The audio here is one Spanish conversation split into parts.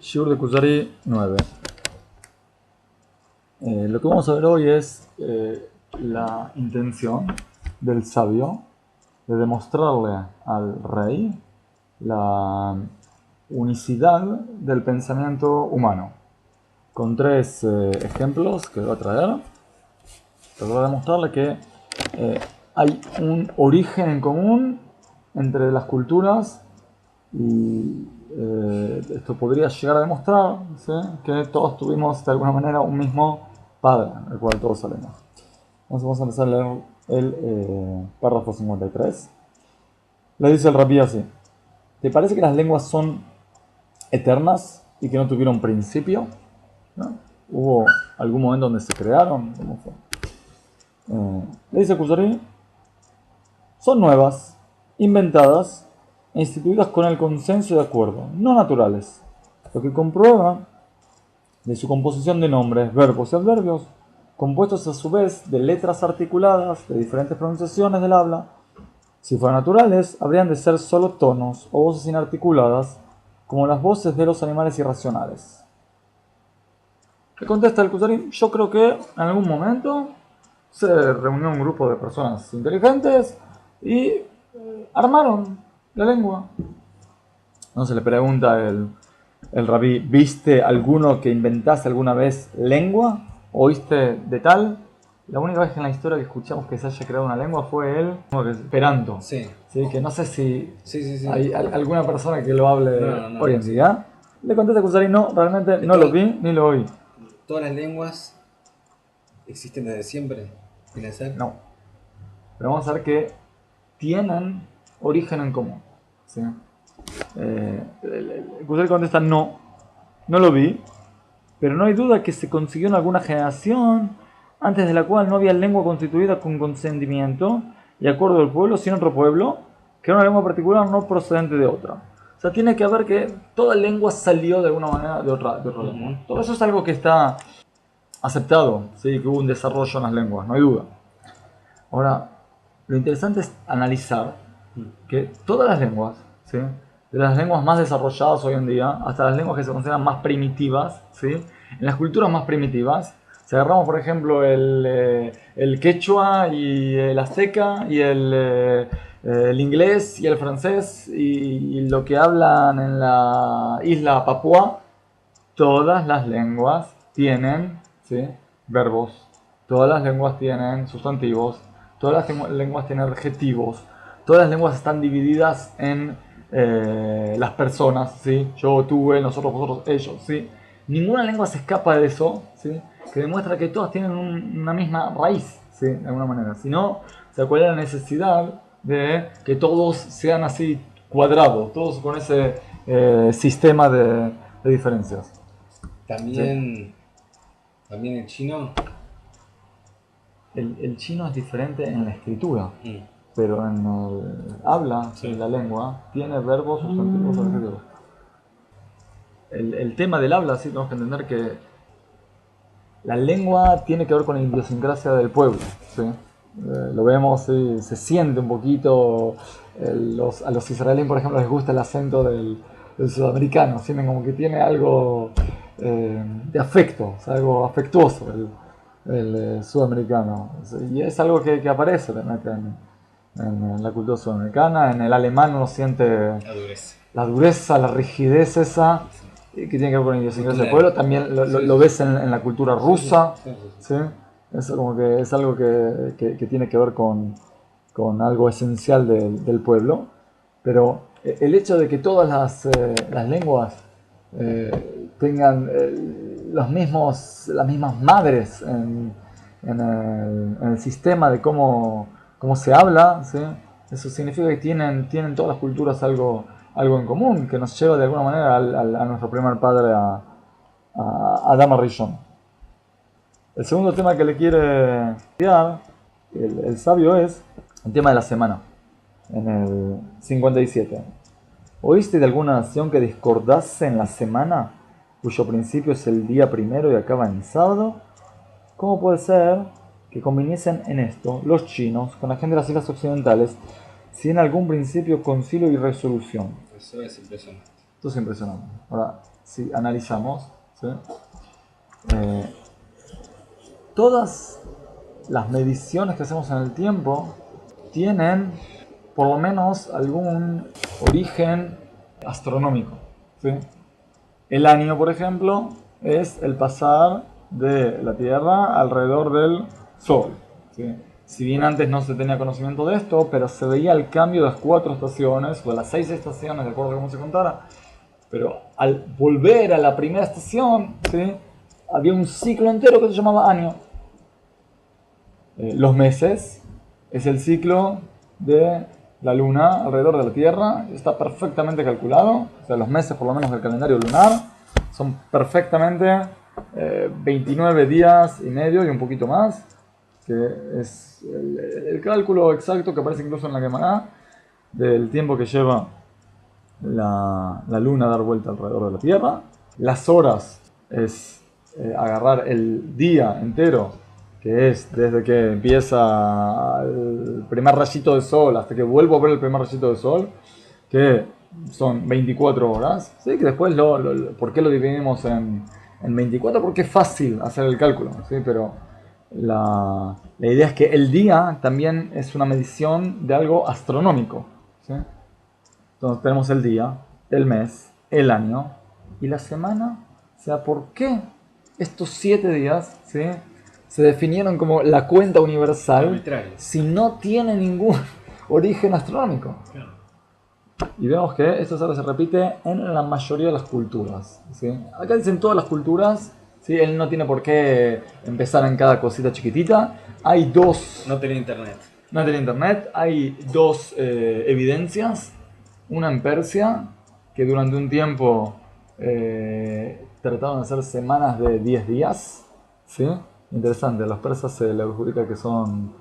Shiur de Kuzari 9. Lo que vamos a ver hoy es la intención del sabio de demostrarle al rey la unicidad del pensamiento humano. Con tres ejemplos que voy a traer, voy a demostrarle que hay un origen en común entre las culturas y esto podría llegar a demostrar, ¿sí?, que todos tuvimos de alguna manera un mismo padre, del cual todos salimos. Entonces vamos a empezar a leer el párrafo 53. Le dice el Rabí así: ¿te parece que las lenguas son eternas y que no tuvieron principio? ¿No? ¿Hubo algún momento donde se crearon? ¿Cómo fue? Le dice Kuzari: son nuevas, inventadas e instituidas con el consenso y acuerdo, no naturales, lo que comprueba de su composición de nombres, verbos y adverbios, compuestos a su vez de letras articuladas de diferentes pronunciaciones del habla. Si fueran naturales, habrían de ser solo tonos o voces inarticuladas, como las voces de los animales irracionales. Le contesta el Kuzari: yo creo que en algún momento se reunió un grupo de personas inteligentes y armaron la lengua. Entonces le pregunta el rabí: ¿viste alguno que inventase alguna vez lengua? ¿Oíste de tal? La única vez en la historia que escuchamos que se haya creado una lengua fue el Esperanto. Sí. ¿Sí? Que no sé si Sí. hay alguna persona que lo hable No. hoy en día. Le contesta a Kuzari: no, realmente no lo vi ni lo oí. Todas las lenguas existen desde siempre, ¿tiene ser? No. Pero vamos a ver que tienen origen en común. ¿Sí? Kuzari contesta: no lo vi, pero no hay duda que se consiguió en alguna generación antes de la cual no había lengua constituida con consentimiento y acuerdo del pueblo, sino otro pueblo, que era una lengua particular no procedente de otra. O sea, tiene que haber que toda lengua salió de alguna manera de otra lengua. Todo eso es algo que está aceptado, ¿sí? Que hubo un desarrollo en las lenguas, no hay duda. Ahora, lo interesante es analizar que todas las lenguas, ¿sí?, de las lenguas más desarrolladas hoy en día hasta las lenguas que se consideran más primitivas, ¿sí?, en las culturas más primitivas, si agarramos por ejemplo el quechua y el azteca y el inglés y el francés y lo que hablan en la isla Papúa, todas las lenguas tienen, ¿sí?, verbos, todas las lenguas tienen sustantivos, todas las lenguas tienen adjetivos, todas las lenguas están divididas en las personas, ¿sí? Yo, tú, él, nosotros, vosotros, ellos, ¿sí? Ninguna lengua se escapa de eso, ¿sí?, que demuestra que todas tienen una misma raíz, ¿sí?, de alguna manera. Si no, ¿cuál es la necesidad de que todos sean así cuadrados, todos con ese sistema de diferencias? También el chino. El chino es diferente en la escritura, pero en el habla, en la lengua, tiene verbos, sustantivos, adjetivos. El tema del habla, sí, tenemos que entender que la lengua tiene que ver con la idiosincrasia del pueblo, ¿sí? Lo vemos, ¿sí? Se siente un poquito. A los israelíes, por ejemplo, les gusta el acento del sudamericano, sienten como que tiene algo de afecto, es algo afectuoso el sudamericano. Y es algo que aparece en la cultura sudamericana. En el alemán uno siente la dureza, la rigidez esa, que tiene que ver con la idiosincrasia del pueblo. También lo ves en la cultura rusa. ¿Sí? Es como que es algo que tiene que ver con algo esencial del pueblo. Pero el hecho de que todas las lenguas tengan las mismas madres en el sistema de cómo se habla, ¿sí?, eso significa que tienen todas las culturas algo en común, que nos lleva de alguna manera a nuestro primer padre, a Adán Rishon. El segundo tema que le quiere estudiar el sabio es el tema de la semana, en el 57. ¿Oíste de alguna nación que discordase en la semana, cuyo principio es el día primero y acaba en sábado? ¿Cómo puede ser que conviniesen en esto los chinos con la gente de las islas occidentales, si en algún principio concilio y resolución? Eso es impresionante. Esto es impresionante. Ahora, si analizamos, ¿sí? Todas las mediciones que hacemos en el tiempo tienen por lo menos algún origen astronómico, ¿sí? El año, por ejemplo, es el pasar de la Tierra alrededor del Sol, ¿sí? Si bien antes no se tenía conocimiento de esto, pero se veía el cambio de las 4 estaciones, o de las 6 estaciones, de acuerdo a cómo se contara. Pero al volver a la primera estación, ¿sí? Había un ciclo entero que se llamaba año. Los meses es el ciclo de la luna alrededor de la Tierra, está perfectamente calculado, o sea, los meses por lo menos del calendario lunar son perfectamente 29 días y medio y un poquito más, que es el cálculo exacto que aparece incluso en la Gemara del tiempo que lleva la luna a dar vuelta alrededor de la Tierra. Las horas es agarrar el día entero, que es desde que empieza el primer rayito de sol hasta que vuelvo a ver el primer rayito de sol, que son 24 horas, ¿sí? Que después, ¿por qué lo dividimos en 24? Porque es fácil hacer el cálculo, ¿sí? Pero la idea es que el día también es una medición de algo astronómico, ¿sí? Entonces tenemos el día, el mes, el año y la semana. O sea, ¿por qué estos 7 días, ¿sí? Se definieron como la cuenta universal arbitrario, si no tiene ningún origen astronómico? claro. Y vemos que esto se repite en la mayoría de las culturas, ¿sí? Acá dicen todas las culturas, ¿sí? Él no tiene por qué empezar en cada cosita chiquitita. Hay dos... No tenía internet. No tenía internet. Hay dos evidencias. Una en Persia, que durante un tiempo trataron de hacer semanas de 10 días, ¿sí? Interesante, a los persas se les adjudica que son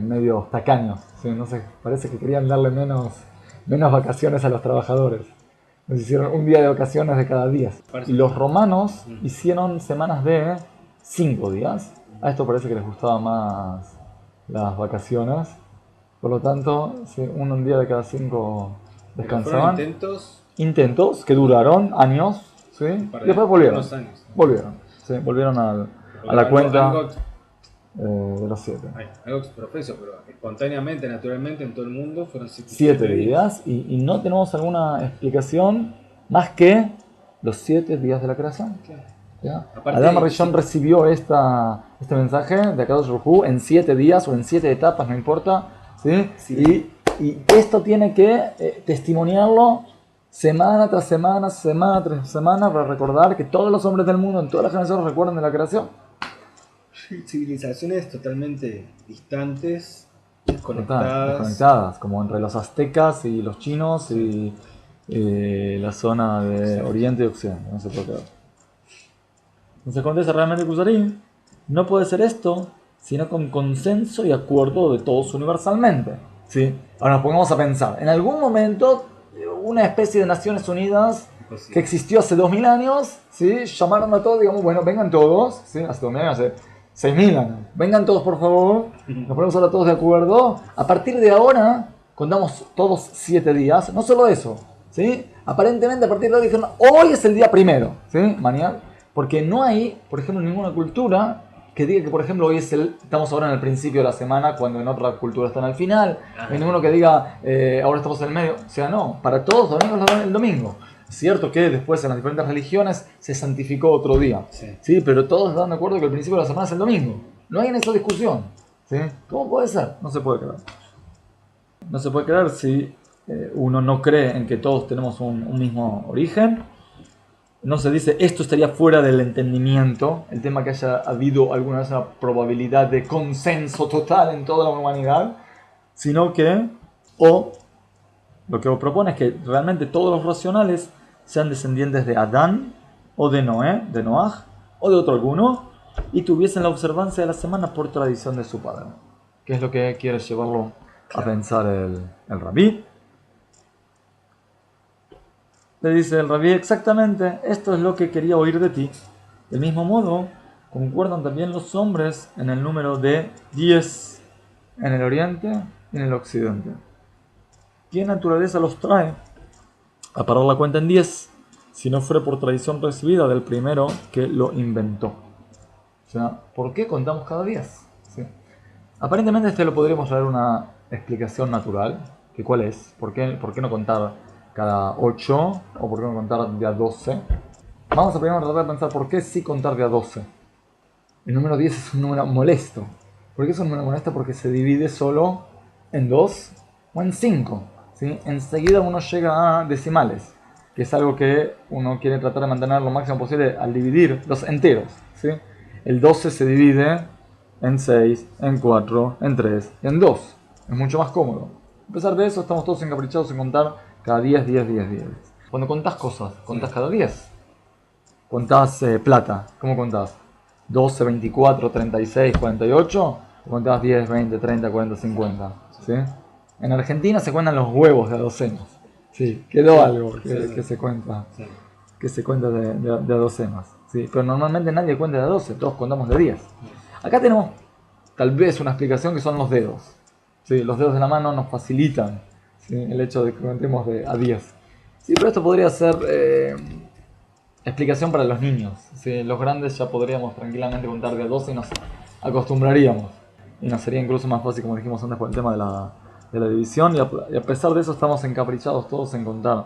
medio tacaños, ¿sí? No sé, parece que querían darle menos vacaciones a los trabajadores. Les hicieron un día de vacaciones de cada día. Y los romanos hicieron semanas de 5 días. A esto parece que les gustaba más las vacaciones. Por lo tanto, sí, un día de cada 5 descansaban. Intentos que duraron años, ¿sí? Y después volvieron. Volvieron a la cuenta de los 7. Algo profeso, pero espontáneamente, naturalmente, en todo el mundo fueron 7 días y no tenemos alguna explicación más que los 7 días de la creación. ¿Ya? Adam Rishon recibió este mensaje de Akadosh Baruj Hu en 7 días o en 7 etapas, no importa, ¿sí? Sí. Y esto tiene que testimoniarlo semana tras semana, semana tras semana, para recordar que todos los hombres del mundo, en todas las generaciones, recuerdan de la creación. Civilizaciones totalmente distantes, desconectadas, como entre los aztecas y los chinos y la zona de Oriente y Occidente. No se puede creer. Entonces contesta realmente Kusarí, no puede ser esto sino con consenso y acuerdo de todos universalmente, ¿sí? Ahora nos pongamos a pensar, en algún momento una especie de Naciones Unidas que existió hace 2000 años, ¿sí? Llamaron a todos, digamos, bueno, vengan todos, ¿sí? Hace 2000 años, hace 6000 años, vengan todos por favor, nos ponemos ahora todos de acuerdo, a partir de ahora contamos todos 7 días, no solo eso, ¿sí? Aparentemente a partir de ahora dijeron, hoy es el día primero, ¿sí? Mañana, porque no hay, por ejemplo, ninguna cultura que diga que, por ejemplo, hoy estamos ahora en el principio de la semana, cuando en otra cultura están al final. No hay ninguno que diga, ahora estamos en el medio. O sea, no, para todos los domingos es el domingo. Es cierto que después en las diferentes religiones se santificó otro día. Sí, pero todos están de acuerdo que el principio de la semana es el domingo. No hay en esa discusión. ¿Sí? ¿Cómo puede ser? No se puede creer. No se puede creer si uno no cree en que todos tenemos un mismo origen. No se dice esto estaría fuera del entendimiento, el tema que haya habido alguna vez una probabilidad de consenso total en toda la humanidad, sino que, o lo que propone es que realmente todos los racionales sean descendientes de Adán, o de Noé, de Noaj, o de otro alguno, y tuviesen la observancia de la semana por tradición de su padre. Que es lo que quiere llevarlo a pensar el rabí. Le dice el rabí, exactamente, esto es lo que quería oír de ti. Del mismo modo, concuerdan también los hombres en el número de 10 en el oriente y en el occidente. ¿Qué naturaleza los trae? a parar la cuenta en 10 si no fuera por tradición recibida del primero que lo inventó. O sea, ¿por qué contamos cada 10? ¿Sí? Aparentemente este lo podríamos traer una explicación natural, que ¿cuál es? ¿Por qué no contar cada 8 o por qué no contar de a 12? Vamos a primero tratar de pensar por qué sí contar de a 12. El número 10 es un número molesto. ¿Por qué es un número molesto? Porque se divide solo en 2 o en 5. ¿Sí? Enseguida uno llega a decimales, que es algo que uno quiere tratar de mantener lo máximo posible al dividir los enteros. ¿Sí? El 12 se divide en 6, en 4, en 3 y en 2. Es mucho más cómodo. A pesar de eso, estamos todos encaprichados en contar cada 10, 10, 10, 10. Cuando contás cosas, contás cada 10. Contás plata, ¿cómo contás? 12, 24, 36, 48, o contás 10, 20, 30, 40, 50. ¿Sí? En Argentina se cuentan los huevos de a docenas. Sí, quedó algo que se cuenta, que se cuenta de a docenas. ¿Sí? Pero normalmente nadie cuenta de a 12, todos contamos de 10. Acá tenemos tal vez una explicación que son los dedos. ¿Sí? Los dedos de la mano nos facilitan, ¿sí?, el hecho de que contemos de a 10. Sí, pero esto podría ser explicación para los niños. ¿Sí? Los grandes ya podríamos tranquilamente contar de a 12 y nos acostumbraríamos. Y nos sería incluso más fácil, como dijimos antes, por el tema de la división. Y a pesar de eso estamos encaprichados todos en contar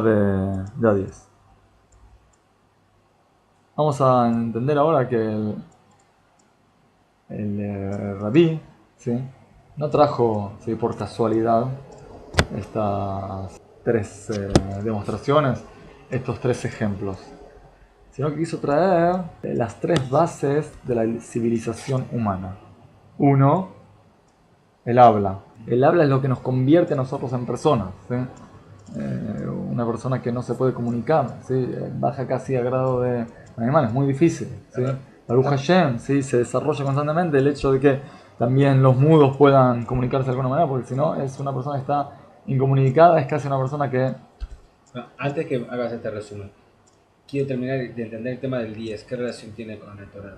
de a 10. Vamos a entender ahora que el rabí, ¿sí?, no trajo, ¿sí?, por casualidad estas tres demostraciones, estos tres ejemplos, sino que quiso traer las tres bases de la civilización humana. Uno, el habla. El habla es lo que nos convierte a nosotros en personas, ¿sí? Una persona que no se puede comunicar, ¿sí?, baja casi a grado de animal, es muy difícil, ¿sí? Baruch Hashem, ¿sí?, se desarrolla constantemente el hecho de que también los mudos puedan comunicarse de alguna manera, porque si no, es una persona que está incomunicada, es casi una persona que... No, antes que hagas este resumen, quiero terminar de entender el tema del 10. ¿Qué relación tiene con el Torah?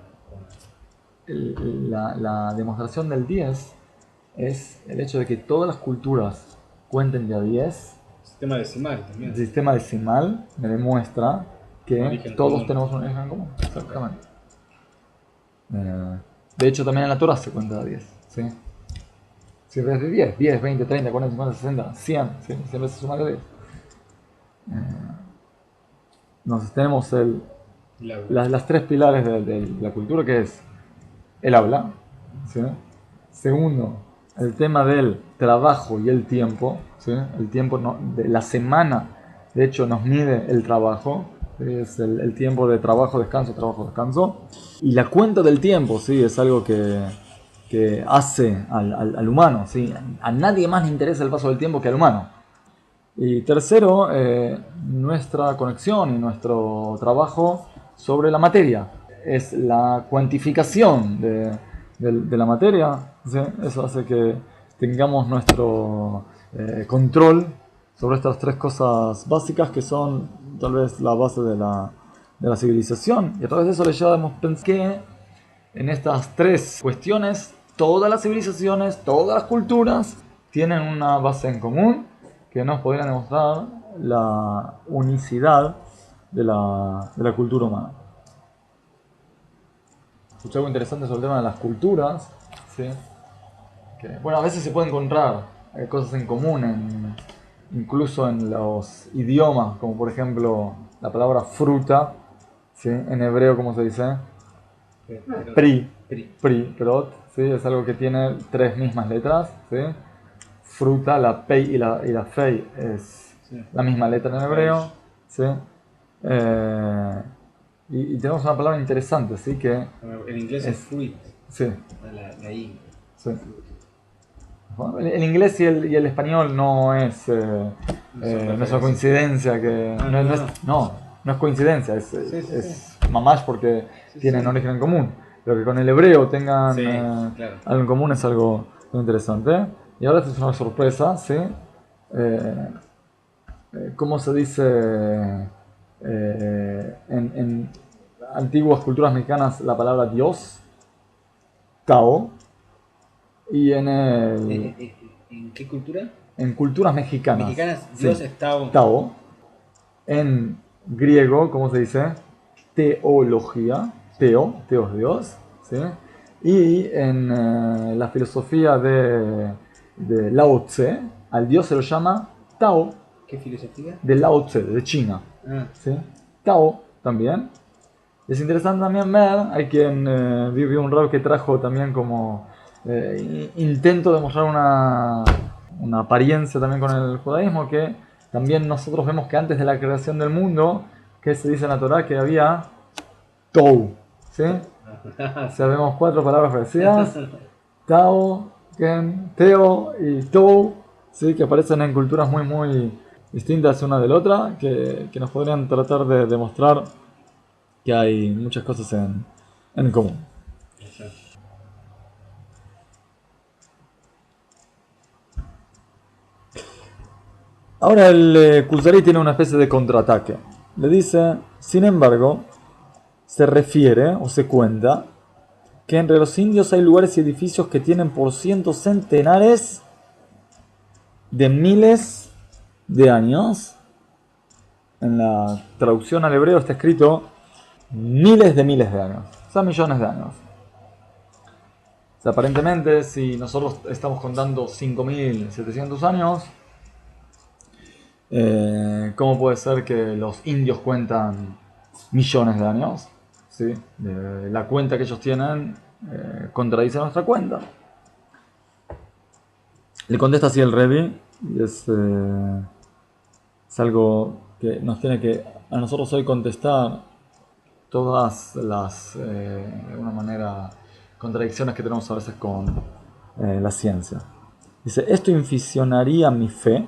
La demostración del 10 es el hecho de que todas las culturas cuenten de a 10. Sistema decimal también. El sistema decimal me demuestra que todos común. Tenemos un origen en común. Exactamente. De hecho, también en la Torah se cuenta de a 10. ¿Sí? Siempre es de 10. 10, 20, 30, 40, 50, 60, 100. ¿Sí? Siempre se suma de 10. Entonces tenemos las tres pilares de la cultura, que es el habla, ¿sí? Segundo, el tema del trabajo y el tiempo, ¿sí? El tiempo de la semana, de hecho, nos mide el trabajo, ¿sí? Es el tiempo de trabajo, descanso, trabajo, descanso. Y la cuenta del tiempo, ¿sí?, es algo que hace al humano, ¿sí? A nadie más le interesa el paso del tiempo que al humano. Y tercero, nuestra conexión y nuestro trabajo sobre la materia. Es la cuantificación de la materia, ¿sí? Eso hace que tengamos nuestro control sobre estas tres cosas básicas que son tal vez la base de la civilización. Y a través de eso le llevamos a pensar que en estas tres cuestiones todas las civilizaciones, todas las culturas tienen una base en común que nos podrían demostrar la unicidad de la cultura humana. Escuché algo interesante sobre el tema de las culturas, ¿sí? Que, bueno, a veces se puede encontrar cosas en común, incluso en los idiomas, como por ejemplo la palabra fruta, ¿sí?, en hebreo, ¿cómo se dice? Pri, perot, ¿sí?, es algo que tiene tres mismas letras, ¿sí? Fruta, la pei y la fei es la misma letra en hebreo, ¿sí? Y tenemos una palabra interesante, ¿sí?, que en inglés es fruit. Sí. La I. Sí. Bueno, el inglés y el español no es una coincidencia, que no es coincidencia, es mamash porque tienen origen en común. Pero que con el hebreo tengan claro, algo en común es algo muy interesante. Y ahora esta es una sorpresa, ¿sí? ¿Cómo se dice en antiguas culturas mexicanas la palabra Dios? Tao. Y ¿En qué cultura? en culturas mexicanas. Mexicanas, Sí. Dios es Tao. Tao. En griego, ¿cómo se dice? Teología. Teo es Dios. ¿Sí? Y en la filosofía de Lao Tse, al Dios se lo llama Tao, ¿Qué filosofía? de Lao Tse, de China. Ah, ¿Sí? Tao también. Es interesante también ver, hay quien vivió un rap que trajo también como intento de mostrar una apariencia también con el judaísmo, que también nosotros vemos que antes de la creación del mundo, que se dice en la Torá que había Tou, ¿sí? Sabemos 4 palabras parecidas, Tao, Ken, Teo y Tou, ¿sí? Que aparecen en culturas muy distintas una de la otra, que nos podrían tratar de demostrar que hay muchas cosas en común. exacto. Ahora el Kuzari tiene una especie de contraataque. Le dice, sin embargo, se refiere o se cuenta que entre los indios hay lugares y edificios que tienen por cientos centenares de miles de años. En la traducción al hebreo está escrito miles de años, o sea, millones de años. O sea, aparentemente, si nosotros estamos contando 5.700 años, ¿cómo puede ser que los indios cuentan millones de años? ¿Sí? La cuenta que ellos tienen contradice nuestra cuenta. Le contesta así el Rebbe, y es algo que nos tiene que a nosotros hoy contestar todas las, de alguna manera, contradicciones que tenemos a veces con la ciencia. Dice, esto inficionaría mi fe,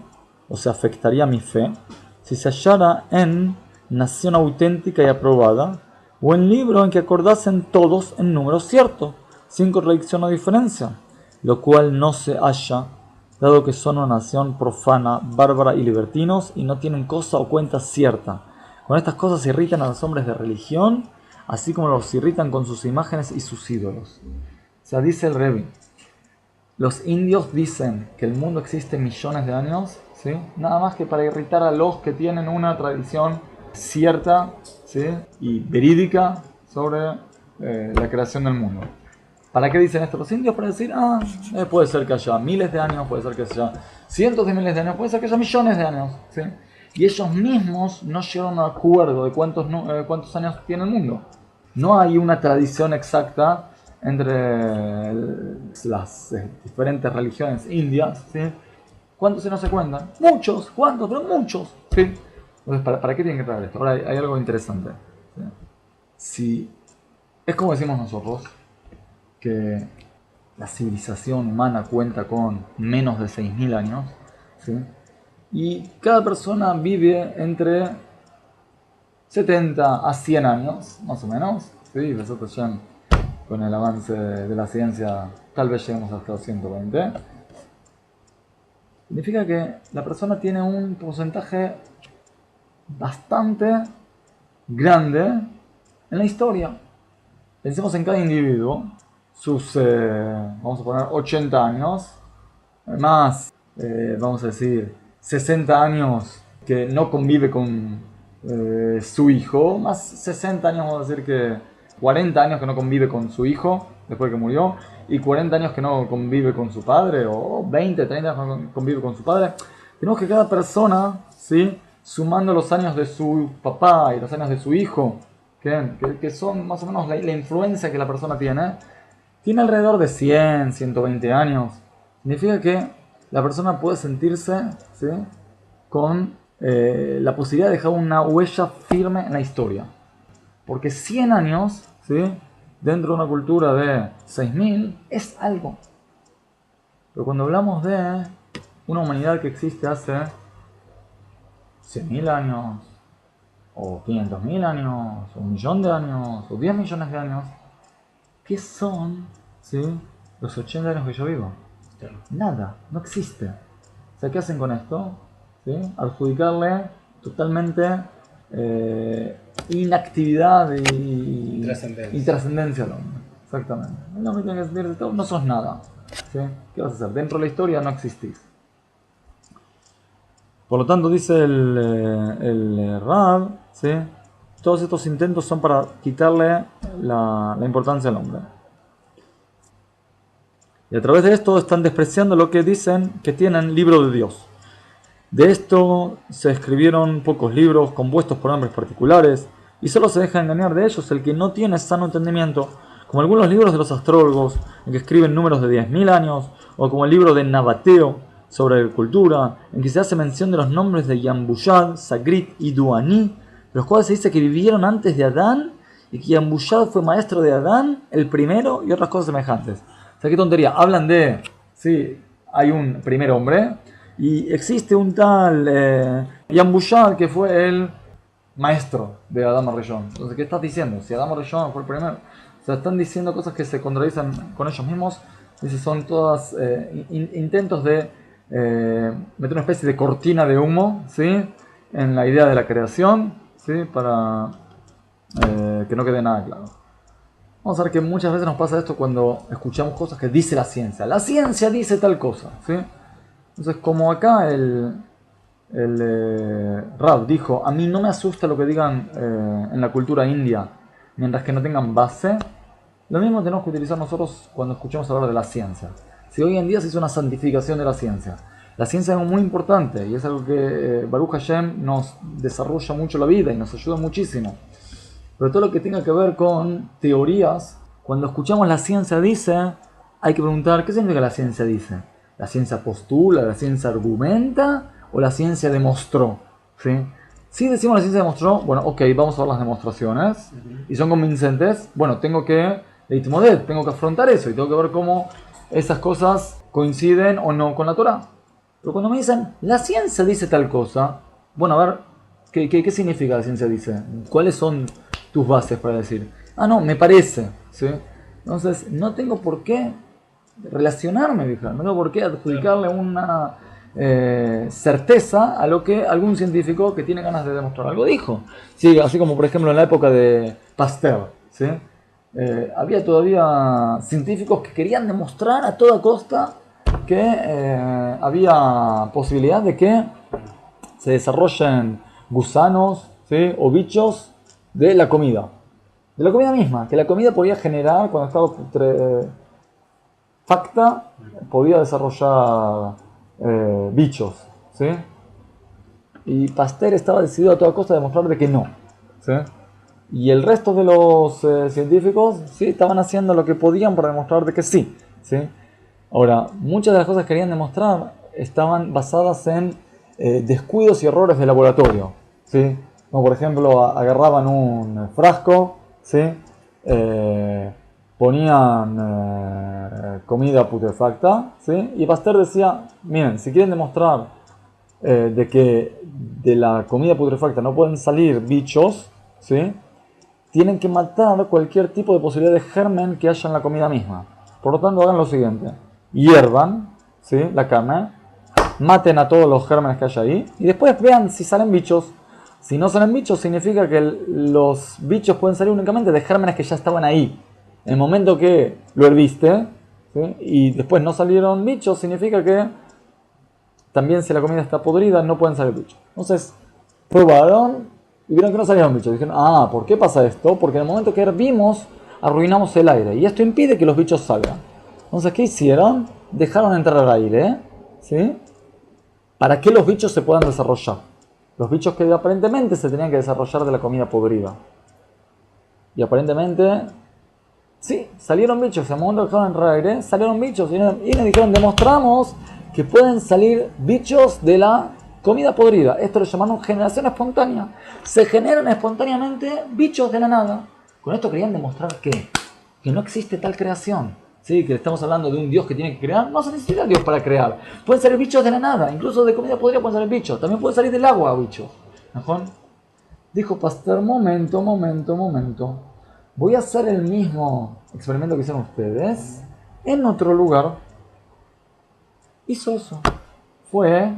o sea, afectaría mi fe, si se hallara en nación auténtica y aprobada, o en libro en que acordasen todos en número cierto, sin contradicción o diferencia, lo cual no se halla, dado que son una nación profana, bárbara y libertinos, y no tienen cosa o cuenta cierta. Con estas cosas irritan a los hombres de religión, así como los irritan con sus imágenes y sus ídolos. O sea, dice el Rebbe, los indios dicen que el mundo existe millones de años, ¿sí? Nada más que para irritar a los que tienen una tradición cierta, ¿sí? Y verídica sobre la creación del mundo. ¿Para qué dicen esto los indios? Para decir, puede ser que haya miles de años, puede ser que haya cientos de miles de años, puede ser que haya millones de años, ¿sí? Y ellos mismos no llegaron a un acuerdo de cuántos años tiene el mundo. No hay una tradición exacta entre las diferentes religiones indias, ¿sí? ¿Cuántos años se cuentan? Muchos, ¿cuántos? Pero muchos, ¿sí? Entonces, ¿para qué tienen que traer esto? Ahora hay algo interesante, ¿sí? Si es como decimos nosotros, que la civilización humana cuenta con menos de 6.000 años, ¿sí? Y cada persona vive entre 70 a 100 años, más o menos, ¿sí? Nosotros ya con el avance de la ciencia tal vez lleguemos hasta los 120. Significa que la persona tiene un porcentaje bastante grande en la historia. Pensemos en cada individuo, sus, vamos a poner 80 años, más, vamos a decir, 60 años que no convive con su hijo, más 60 años, vamos a decir que 40 años que no convive con su hijo después de que murió, y 40 años que no convive con su padre, o 20, 30 años que no convive con su padre. Tenemos que cada persona, ¿sí? Sumando los años de su papá y los años de su hijo, que son más o menos la influencia que la persona tiene alrededor de 100, 120 años. Significa que la persona puede sentirse, ¿sí? Con la posibilidad de dejar una huella firme en la historia. Porque 100 años, ¿sí? Dentro de una cultura de 6.000 es algo. Pero cuando hablamos de una humanidad que existe hace 100.000 años, o 500.000 años, o 1.000.000 de años, o 10 millones de años, ¿qué son, ¿sí? Los 80 años que yo vivo? Claro. Nada, no existe. O sea, ¿qué hacen con esto? ¿Sí? Adjudicarle totalmente inactividad y trascendencia al hombre. Exactamente. El hombre tiene que sentir de todo, no sos nada. ¿Sí? ¿Qué vas a hacer? Dentro de la historia no existís. Por lo tanto, dice el Rab, ¿sí? Todos estos intentos son para quitarle la importancia al hombre. Y a través de esto están despreciando lo que dicen que tienen libro de Dios. De esto se escribieron pocos libros compuestos por hombres particulares, y solo se deja engañar de ellos el que no tiene sano entendimiento, como algunos libros de los astrólogos, en que escriben números de 10.000 años, o como el libro de Nabateo sobre agricultura, en que se hace mención de los nombres de Yambushad, Sagrit y Duaní, los cuales se dice que vivieron antes de Adán, y que Yambushad fue maestro de Adán, el primero, y otras cosas semejantes. O sea, qué tontería. Hablan de, sí, hay un primer hombre, y existe un tal Yambushad que fue el maestro de Adán Rishon. Entonces, ¿qué estás diciendo? Si Adán Rishon fue el primero. O sea, están diciendo cosas que se contradicen con ellos mismos. Y son todas intentos de meter una especie de cortina de humo, ¿sí? En la idea de la creación, ¿sí? Para que no quede nada claro. Vamos a ver que muchas veces nos pasa esto cuando escuchamos cosas que dice la ciencia. La ciencia dice tal cosa, ¿sí? Entonces, como acá el Rab dijo, a mí no me asusta lo que digan en la cultura india, mientras que no tengan base, lo mismo tenemos que utilizar nosotros cuando escuchamos hablar de la ciencia. Si hoy en día se hizo una santificación de la ciencia es algo muy importante y es algo que Baruch Hashem nos desarrolla mucho la vida y nos ayuda muchísimo. Pero todo lo que tenga que ver con teorías, cuando escuchamos la ciencia dice, hay que preguntar, ¿qué significa la ciencia dice? ¿La ciencia postula, la ciencia argumenta o la ciencia demostró? ¿Sí? Si decimos la ciencia demostró, bueno, ok, vamos a ver las demostraciones y son convincentes, bueno, tengo que afrontar eso y tengo que ver cómo esas cosas coinciden o no con la Torah. Pero cuando me dicen, la ciencia dice tal cosa, bueno, a ver, ¿qué significa la ciencia dice? ¿Cuáles son tus bases para decir? Ah, no, me parece, ¿sí? Entonces, no tengo por qué relacionarme, no tengo por qué adjudicarle una certeza a lo que algún científico que tiene ganas de demostrar algo dijo. Sí, así como por ejemplo en la época de Pasteur, ¿sí? Había todavía científicos que querían demostrar a toda costa que había posibilidad de que se desarrollen gusanos, ¿sí? O bichos de la comida misma, que la comida podía generar, cuando estaba facta, podía desarrollar bichos, ¿sí? Y Pasteur estaba decidido a toda costa a demostrar de que no, ¿sí? Y el resto de los científicos, sí, estaban haciendo lo que podían para demostrar de que sí, ¿sí? Ahora, muchas de las cosas que querían demostrar estaban basadas en descuidos y errores de laboratorio, ¿sí? Como por ejemplo, agarraban un frasco, ¿sí? Ponían comida putrefacta, ¿sí? Y Pasteur decía, miren, si quieren demostrar de que de la comida putrefacta no pueden salir bichos, ¿sí? Tienen que matar cualquier tipo de posibilidad de germen que haya en la comida misma. Por lo tanto, hagan lo siguiente: hiervan, ¿sí? La carne, maten a todos los gérmenes que haya ahí y después vean si salen bichos. Si no salen bichos, significa que los bichos pueden salir únicamente de gérmenes que ya estaban ahí. En el momento que lo herviste, ¿sí? Y después no salieron bichos, significa que también si la comida está podrida no pueden salir bichos. Entonces, probaron y vieron que no salieron bichos. Dijeron, ¿por qué pasa esto? Porque en el momento que hervimos, arruinamos el aire. Y esto impide que los bichos salgan. Entonces, ¿qué hicieron? Dejaron entrar aire, ¿sí? Para que los bichos se puedan desarrollar. Los bichos que aparentemente se tenían que desarrollar de la comida podrida. Y aparentemente, sí, salieron bichos. En el momento que dejaron entrar aire, salieron bichos. Y nos dijeron, demostramos que pueden salir bichos de la comida podrida. Esto lo llamaron generación espontánea. Se generan espontáneamente bichos de la nada. Con esto querían demostrar que no existe tal creación. ¿Sí? Que estamos hablando de un Dios que tiene que crear. No se necesita Dios para crear. Pueden salir bichos de la nada. Incluso de comida podrida pueden salir bichos. También pueden salir del agua bichos. ¿Mejor? Dijo Pasteur, momento. Voy a hacer el mismo experimento que hicieron ustedes en otro lugar. Hizo eso. Fue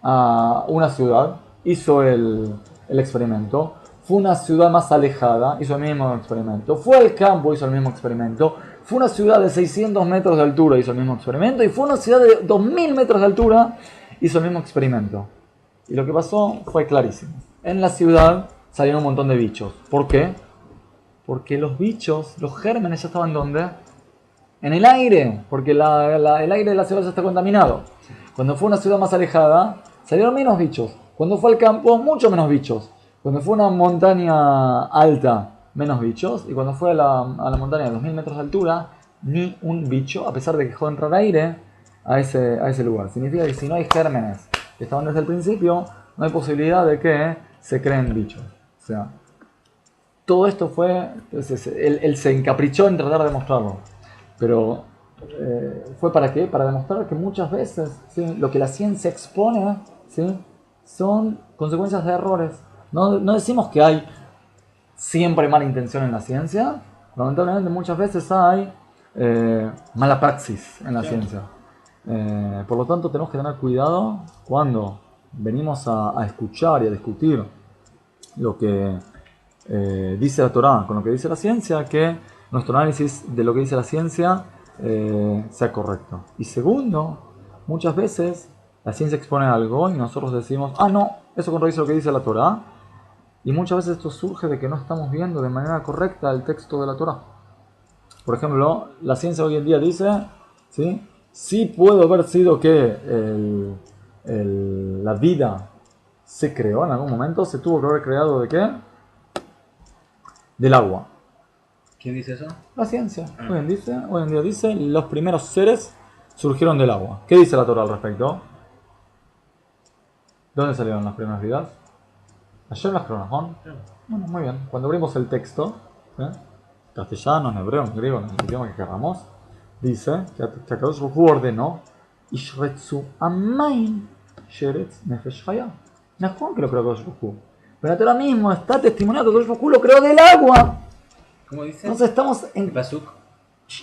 a una ciudad, hizo el experimento. Fue una ciudad más alejada, hizo el mismo experimento. Fue al campo, hizo el mismo experimento. Fue una ciudad de 600 metros de altura, hizo el mismo experimento. Y fue una ciudad de 2000 metros de altura, hizo el mismo experimento. Y lo que pasó fue clarísimo. En la ciudad salieron un montón de bichos. ¿Por qué? Porque los bichos, los gérmenes ya estaban ¿dónde? En el aire, porque el aire de la ciudad ya está contaminado. Cuando fue una ciudad más alejada, salieron menos bichos. Cuando fue al campo, mucho menos bichos. Cuando fue a una montaña alta, menos bichos. Y cuando fue a la montaña de 2000 metros de altura, ni un bicho, a pesar de que dejó de entrar aire a ese lugar. Significa que si no hay gérmenes que estaban desde el principio, no hay posibilidad de que se creen bichos. O sea, todo esto fue, entonces, él se encaprichó en tratar de mostrarlo. Pero ¿fue para qué? Para demostrar que muchas veces, ¿sí?, lo que la ciencia expone, ¿sí?, son consecuencias de errores. No decimos que hay siempre mala intención en la ciencia. Lamentablemente muchas veces hay mala praxis en la ciencia. Por lo tanto tenemos que tener cuidado cuando venimos a escuchar y a discutir lo que dice la Torá con lo que dice la ciencia, que nuestro análisis de lo que dice la ciencia sea correcto. Y segundo, muchas veces la ciencia expone algo y nosotros decimos, no, eso contradice lo que dice la Torá. Y muchas veces esto surge de que no estamos viendo de manera correcta el texto de la Torá. Por ejemplo, la ciencia hoy en día dice, sí pudo haber sido que la vida se creó en algún momento, se tuvo que haber creado ¿de qué? Del agua. ¿Quién dice eso? La ciencia. Hoy en día dice, los primeros seres surgieron del agua. ¿Qué dice la Torá al respecto? ¿De dónde salieron las primeras vidas? Ayer las cronajón. Bueno, muy bien. Cuando abrimos el texto, castellano, en hebreo, en griego, en el idioma que queramos, dice que Akadosh Baruj Hu ordenó Ishretzu Amain Sheretz Nefesh Chaya. Mejor que lo creó Akadosh Baruj Hu. Pero la Torá mismo está testimoniando que Akadosh Baruj Hu lo creó del agua. ¿Cómo dice? Entonces estamos en Pasuk.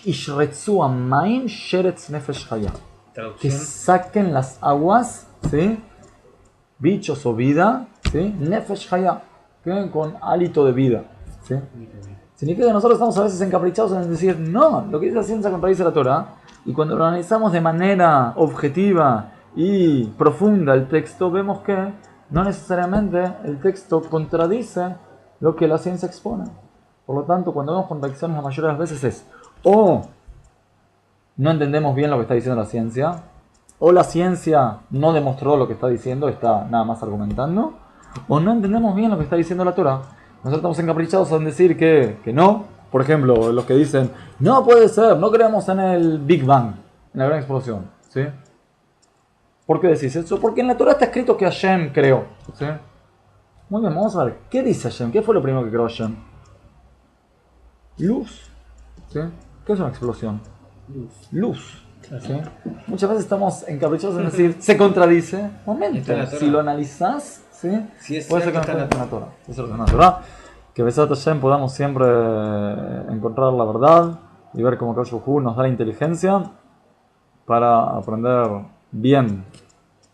Ishretzu Amain Sheretz Nefesh Chaya. Que Traducción. saquen las aguas, ¿sí?, bichos o vida, ¿sí?, Nefesh Chaya, con hálito de vida, ¿sí? Significa que nosotros estamos a veces encaprichados en decir, no, lo que dice la ciencia contradice la Torá, y cuando lo analizamos de manera objetiva y profunda el texto, vemos que no necesariamente el texto contradice lo que la ciencia expone. Por lo tanto, cuando vemos contradicciones, la mayoría de las veces es o no entendemos bien lo que está diciendo la ciencia, o la ciencia no demostró lo que está diciendo, está nada más argumentando, o no entendemos bien lo que está diciendo la Torá. Nosotros estamos encaprichados en decir que no. Por ejemplo, los que dicen, no puede ser, no creemos en el Big Bang, en la gran explosión, ¿sí? ¿Por qué decís eso? Porque en la Torá está escrito que Hashem creó, ¿sí? Muy bien, vamos a ver, ¿qué dice Hashem? ¿Qué fue lo primero que creó Hashem? Luz, ¿sí? ¿Qué es una explosión? Luz. ¿Sí? Muchas veces estamos encaprichados en decir, se contradice. Momento, si lo analizás, ¿sí?, Sí, es puede ser que no cierto, esté en la Torá. Eso es lo que es la Torá. Que Besat Hashem podamos siempre encontrar la verdad y ver cómo Akadosh Baruj Hu nos da la inteligencia para aprender bien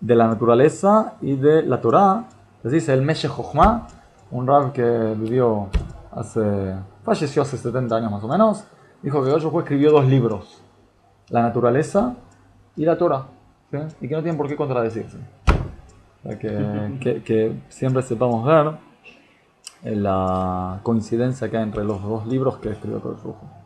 de la naturaleza y de la Torá. Les dice el Meshech Chochmah, un rab que falleció hace 70 años más o menos, dijo que Akadosh Baruj Hu escribió 2 libros. La naturaleza y la Torah, ¿sí?, y que no tienen por qué contradecirse. O sea, que siempre sepamos ver la coincidencia que hay entre los 2 libros que escribió Akadosh Baruj Hu.